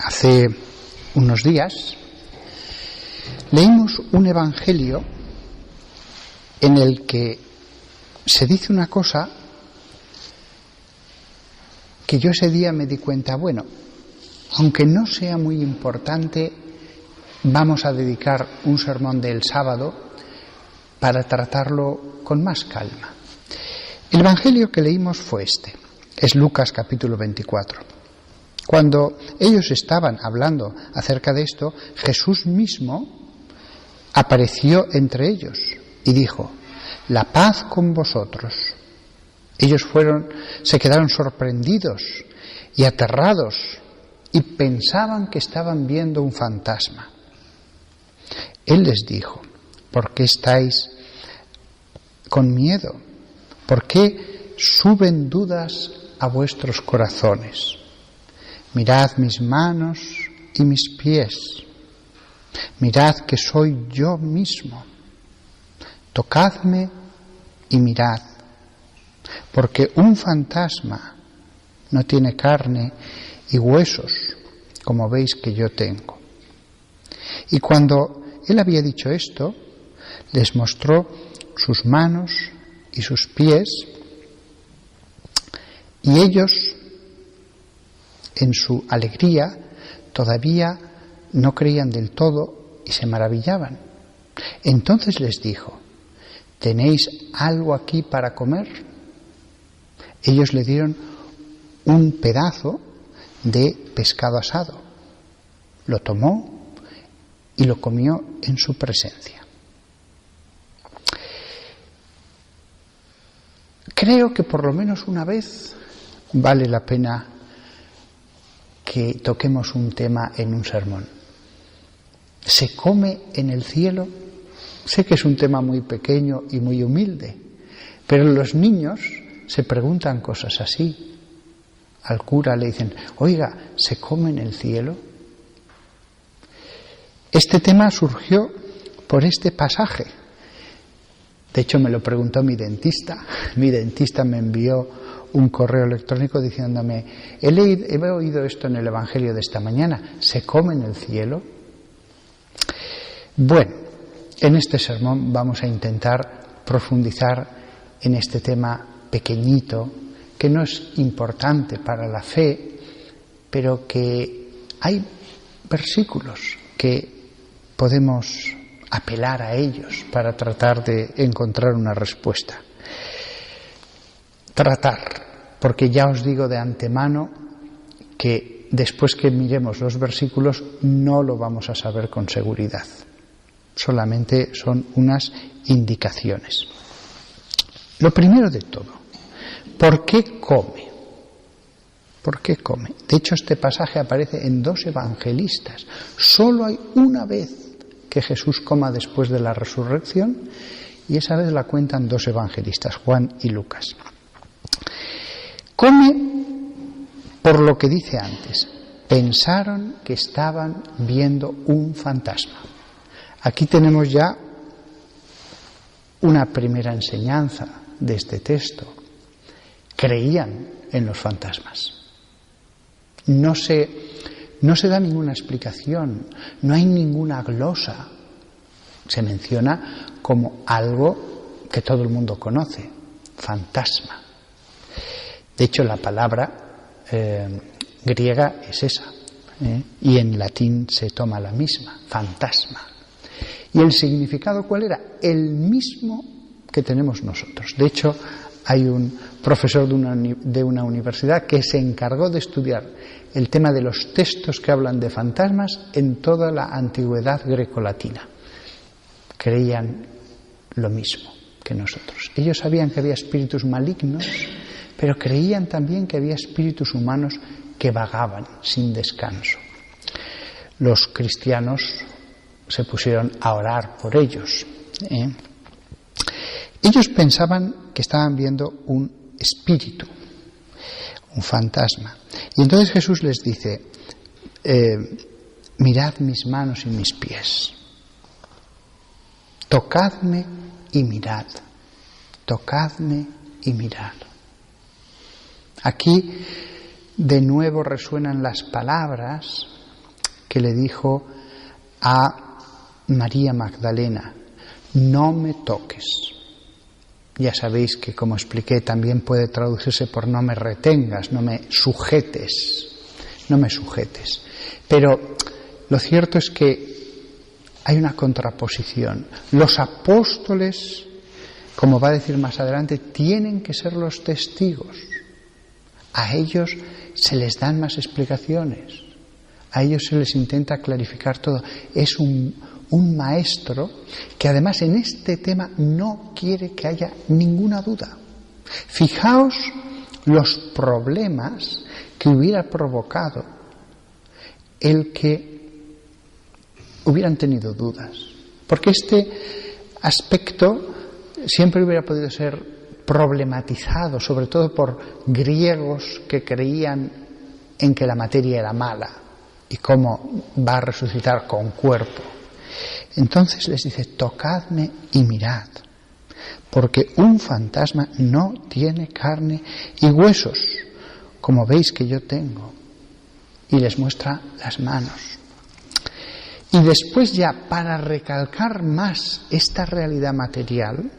Hace unos días leímos un evangelio en el que se dice una cosa que yo ese día me di cuenta, bueno, aunque no sea muy importante, vamos a dedicar un sermón del sábado para tratarlo con más calma. El evangelio que leímos fue este, es Lucas capítulo 24. Cuando ellos estaban hablando acerca de esto, Jesús mismo apareció entre ellos y dijo: la paz con vosotros. Ellos se quedaron sorprendidos y aterrados y pensaban que estaban viendo un fantasma. Él les dijo: ¿por qué estáis con miedo? ¿Por qué suben dudas a vuestros corazones? Mirad mis manos y mis pies. Mirad que soy yo mismo. Tocadme y mirad, porque un fantasma no tiene carne y huesos, como veis que yo tengo. Y cuando él había dicho esto, les mostró sus manos y sus pies, y ellos, en su alegría, todavía no creían del todo y se maravillaban. Entonces les dijo: ¿tenéis algo aquí para comer? Ellos le dieron un pedazo de pescado asado. Lo tomó y lo comió en su presencia. Creo que por lo menos una vez vale la pena que toquemos un tema en un sermón. ¿Se come en el cielo? Sé que es un tema muy pequeño y muy humilde, pero los niños se preguntan cosas así. Al cura le dicen: oiga, ¿se come en el cielo? Este tema surgió por este pasaje. De hecho, me lo preguntó mi dentista. Mi dentista me envió un correo electrónico diciéndome: he oído esto en el evangelio de esta mañana, ¿se come en el cielo? Bueno, en este sermón vamos a intentar profundizar en este tema pequeñito, que no es importante para la fe, pero que hay versículos que podemos apelar a ellos para tratar de encontrar una respuesta. Porque ya os digo de antemano que después que miremos los versículos no lo vamos a saber con seguridad. Solamente son unas indicaciones. Lo primero de todo, ¿por qué come? ¿Por qué come? De hecho, este pasaje aparece en 2 evangelistas. Solo hay una vez que Jesús coma después de la resurrección, y esa vez la cuentan 2 evangelistas, Juan y Lucas. Come por lo que dice antes. Pensaron que estaban viendo un fantasma. Aquí tenemos ya una primera enseñanza de este texto. Creían en los fantasmas. No se da ninguna explicación, no hay ninguna glosa. Se menciona como algo que todo el mundo conoce: fantasma. De hecho, la palabra griega es esa, y en latín se toma la misma, fantasma. ¿Y el significado cuál era? El mismo que tenemos nosotros. De hecho, hay un profesor de una universidad que se encargó de estudiar el tema de los textos que hablan de fantasmas en toda la antigüedad grecolatina. Creían lo mismo que nosotros. Ellos sabían que había espíritus malignos, pero creían también que había espíritus humanos que vagaban sin descanso. Los cristianos se pusieron a orar por ellos. Ellos pensaban que estaban viendo un espíritu, un fantasma. Y entonces Jesús les dice: mirad mis manos y mis pies. Tocadme y mirad. Tocadme y mirad. Aquí de nuevo resuenan las palabras que le dijo a María Magdalena: no me toques. Ya sabéis que, como expliqué, también puede traducirse por no me retengas, no me sujetes, no me sujetes. Pero lo cierto es que hay una contraposición. Los apóstoles, como va a decir más adelante, tienen que ser los testigos. A ellos se les dan más explicaciones, a ellos se les intenta clarificar todo. Es un maestro que además en este tema no quiere que haya ninguna duda. Fijaos los problemas que hubiera provocado el que hubieran tenido dudas, porque este aspecto siempre hubiera podido ser problematizado, sobre todo por griegos que creían en que la materia era mala y cómo va a resucitar con cuerpo. Entonces les dice: tocadme y mirad, porque un fantasma no tiene carne y huesos, como veis que yo tengo. Y les muestra las manos. Y después, ya para recalcar más esta realidad material,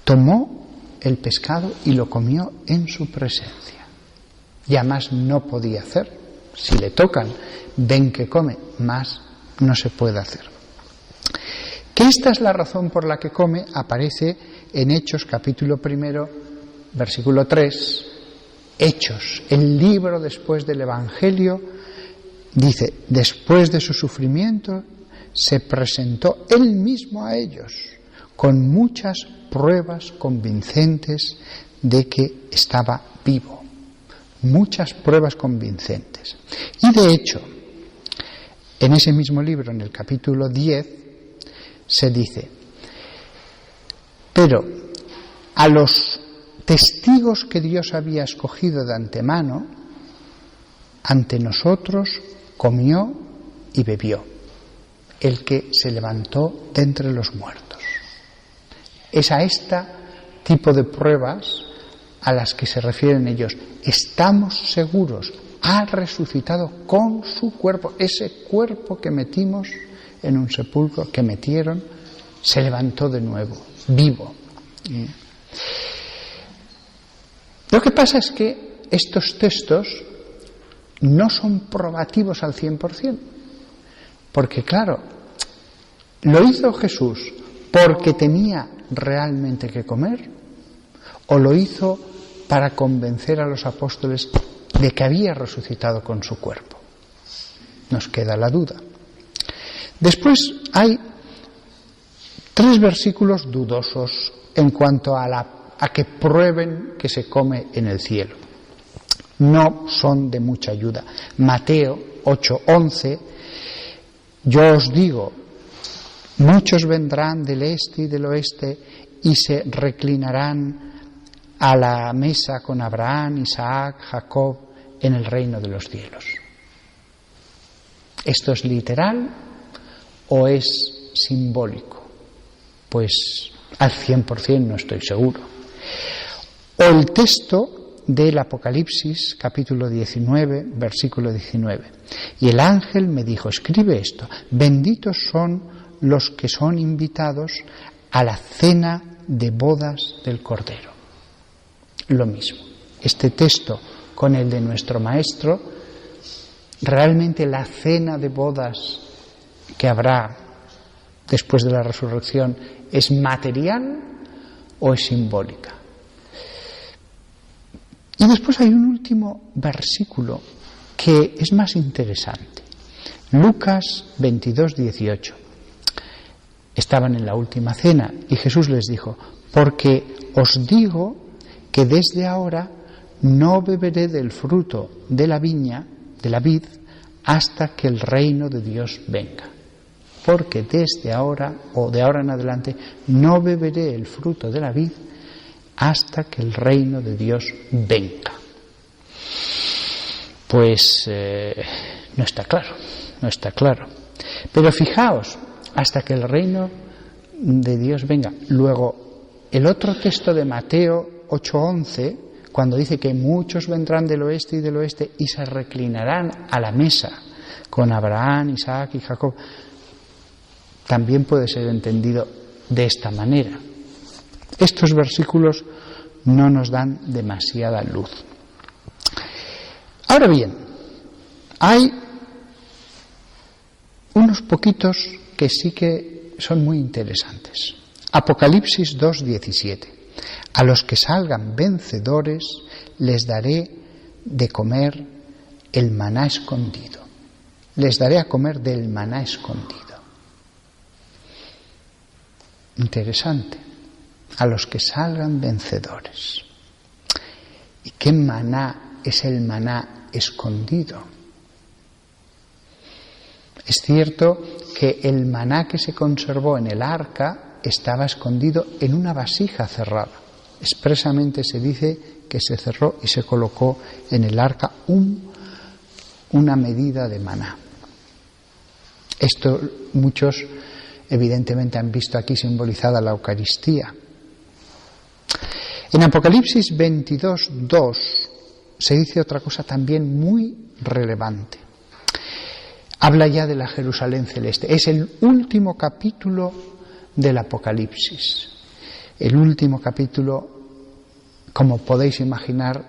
tomó el pescado y lo comió en su presencia. Ya más no podía hacer. Si le tocan, ven que come, más no se puede hacer. Que esta es la razón por la que come aparece en Hechos capítulo 1, versículo 3. Hechos, el libro después del Evangelio, dice: después de su sufrimiento se presentó él mismo a ellos con muchas pruebas convincentes de que estaba vivo. Muchas pruebas convincentes. Y de hecho, en ese mismo libro, en el capítulo 10, se dice: pero a los testigos que Dios había escogido de antemano, ante nosotros comió y bebió el que se levantó de entre los muertos. Es a este tipo de pruebas a las que se refieren ellos. Estamos seguros, ha resucitado con su cuerpo. Ese cuerpo que metimos en un sepulcro, que metieron, se levantó de nuevo, vivo. Lo que pasa es que estos textos no son probativos al 100%, porque claro, ¿lo hizo Jesús porque tenía realmente que comer? ¿O lo hizo para convencer a los apóstoles de que había resucitado con su cuerpo? Nos queda la duda. Después hay 3 versículos dudosos en cuanto a que prueben que se come en el cielo. No son de mucha ayuda. Mateo 8:11: yo os digo, muchos vendrán del este y del oeste y se reclinarán a la mesa con Abraham, Isaac, Jacob en el reino de los cielos. ¿Esto es literal o es simbólico? Pues al 100% no estoy seguro. O el texto del Apocalipsis, capítulo 19, versículo 19. Y el ángel me dijo: escribe esto, benditos son los que son invitados a la cena de bodas del Cordero. Lo mismo, este texto con el de nuestro Maestro, realmente la cena de bodas que habrá después de la resurrección, ¿es material o es simbólica? Y después hay un último versículo que es más interesante. Lucas 22:18. Estaban en la última cena y Jesús les dijo: porque os digo que desde ahora no beberé del fruto de la viña, de la vid, hasta que el reino de Dios venga. Porque desde ahora, o de ahora en adelante, no beberé el fruto de la vid hasta que el reino de Dios venga. Pues no está claro. Pero fijaos, hasta que el reino de Dios venga. Luego, el otro texto de Mateo 8:11, cuando dice que muchos vendrán del oeste y del oeste y se reclinarán a la mesa con Abraham, Isaac y Jacob, también puede ser entendido de esta manera. Estos versículos no nos dan demasiada luz. Ahora bien, hay unos poquitos que sí que son muy interesantes. Apocalipsis 2:17. A los que salgan vencedores les daré de comer el maná escondido. Les daré a comer del maná escondido. Interesante. A los que salgan vencedores. ¿Y qué maná es el maná escondido? Es cierto que el maná que se conservó en el arca estaba escondido en una vasija cerrada. Expresamente se dice que se cerró y se colocó en el arca una medida de maná. Esto muchos evidentemente han visto aquí simbolizada la Eucaristía. En Apocalipsis 22:2 se dice otra cosa también muy relevante. Habla ya de la Jerusalén celeste. Es el último capítulo del Apocalipsis. El último capítulo, como podéis imaginar,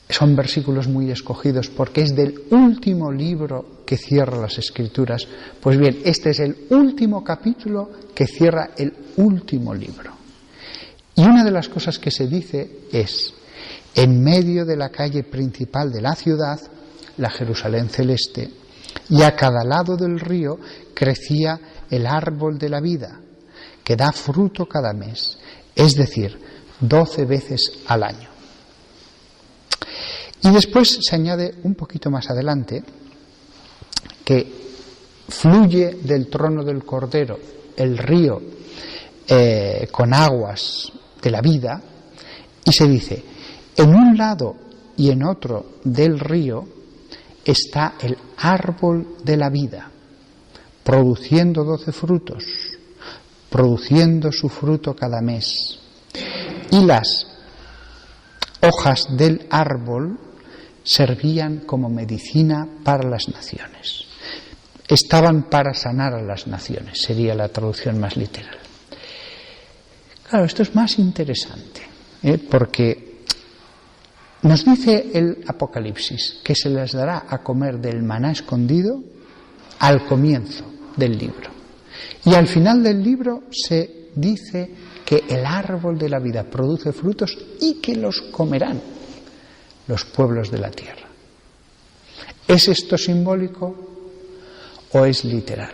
son versículos muy escogidos porque es del último libro que cierra las Escrituras. Pues bien, este es el último capítulo que cierra el último libro. Y una de las cosas que se dice es, en medio de la calle principal de la ciudad, la Jerusalén celeste, y a cada lado del río crecía el árbol de la vida, que da fruto cada mes, es decir, 12 veces al año. Y después se añade un poquito más adelante que fluye del trono del Cordero el río con aguas de la vida, y se dice, en un lado y en otro del río está el árbol de la vida, produciendo 12 frutos, produciendo su fruto cada mes. Y las hojas del árbol servían como medicina para las naciones. Estaban para sanar a las naciones, sería la traducción más literal. Claro, esto es más interesante, porque nos dice el Apocalipsis que se les dará a comer del maná escondido al comienzo del libro. Y al final del libro se dice que el árbol de la vida produce frutos y que los comerán los pueblos de la tierra. ¿Es esto simbólico o es literal?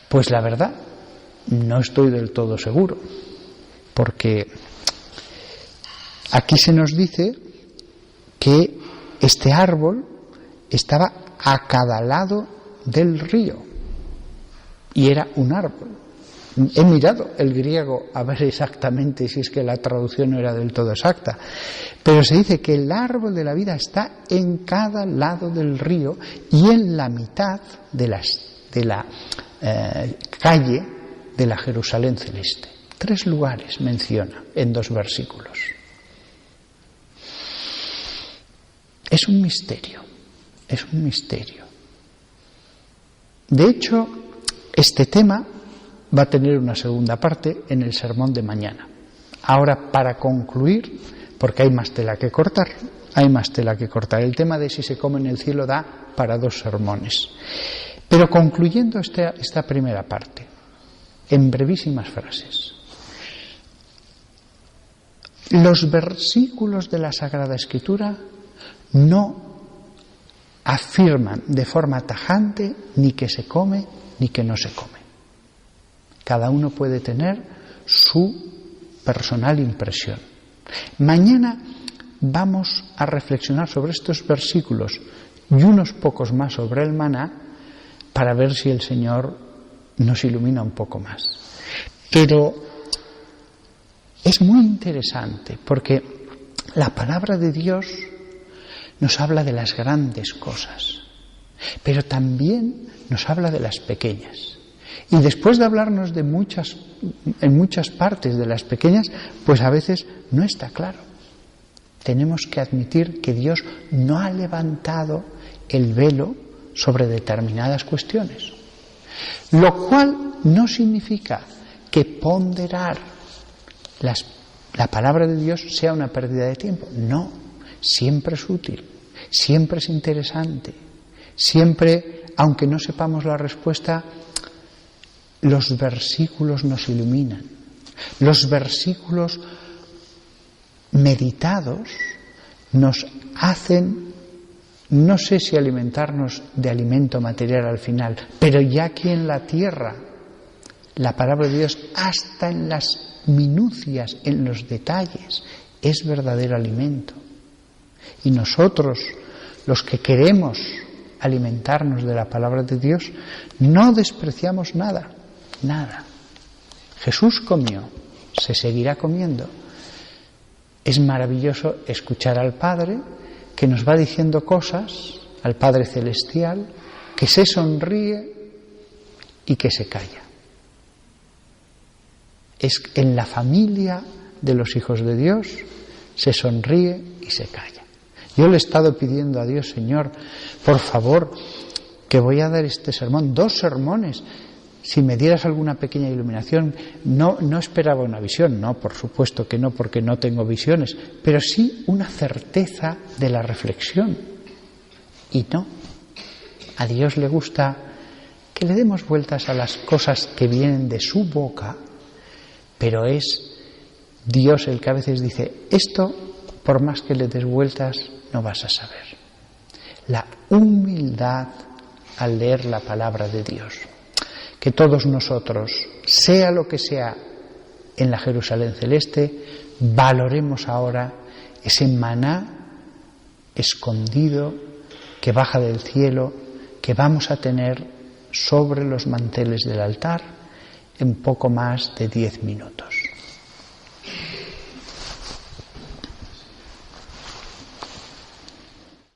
Pues la verdad, no estoy del todo seguro, porque aquí se nos dice que este árbol estaba a cada lado del río y era un árbol. He mirado el griego a ver exactamente si es que la traducción no era del todo exacta, pero se dice que el árbol de la vida está en cada lado del río y en la mitad de la calle de la Jerusalén celeste. 3 lugares menciona en 2 versículos. Es un misterio, es un misterio. De hecho, este tema va a tener una segunda parte en el sermón de mañana. Ahora, para concluir, porque hay más tela que cortar, el tema de si se come en el cielo da para 2 sermones. Pero concluyendo esta primera parte, en brevísimas frases. Los versículos de la Sagrada Escritura no afirman de forma tajante ni que se come ni que no se come. Cada uno puede tener su personal impresión. Mañana vamos a reflexionar sobre estos versículos y unos pocos más sobre el maná para ver si el Señor nos ilumina un poco más. Pero es muy interesante porque la palabra de Dios nos habla de las grandes cosas, pero también nos habla de las pequeñas. Y después de hablarnos en muchas partes de las pequeñas, pues a veces no está claro. tenemos que admitir que Dios no ha levantado el velo sobre determinadas cuestiones. Lo cual no significa que ponderar la palabra de Dios sea una pérdida de tiempo. No, siempre es útil, siempre es interesante, siempre, aunque no sepamos la respuesta, los versículos nos iluminan. Los versículos meditados nos hacen, no sé si alimentarnos de alimento material al final, pero ya aquí en la tierra, la palabra de Dios, hasta en las minucias, en los detalles, es verdadero alimento. Y nosotros, los que queremos alimentarnos de la palabra de Dios, no despreciamos nada, nada. Jesús comió, se seguirá comiendo. Es maravilloso escuchar al Padre que nos va diciendo cosas, al Padre Celestial, que se sonríe y que se calla. Es en la familia de los hijos de Dios, se sonríe y se calla. Yo le he estado pidiendo a Dios, Señor, por favor, que voy a dar este sermón, 2 sermones, si me dieras alguna pequeña iluminación. No esperaba una visión, no, por supuesto que no, porque no tengo visiones, pero sí una certeza de la reflexión. Y no, a Dios le gusta que le demos vueltas a las cosas que vienen de su boca, pero es Dios el que a veces dice, esto, por más que le des vueltas, no vas a saber. La humildad al leer la palabra de Dios. Que todos nosotros, sea lo que sea en la Jerusalén celeste, valoremos ahora ese maná escondido que baja del cielo, que vamos a tener sobre los manteles del altar en poco más de 10 minutos.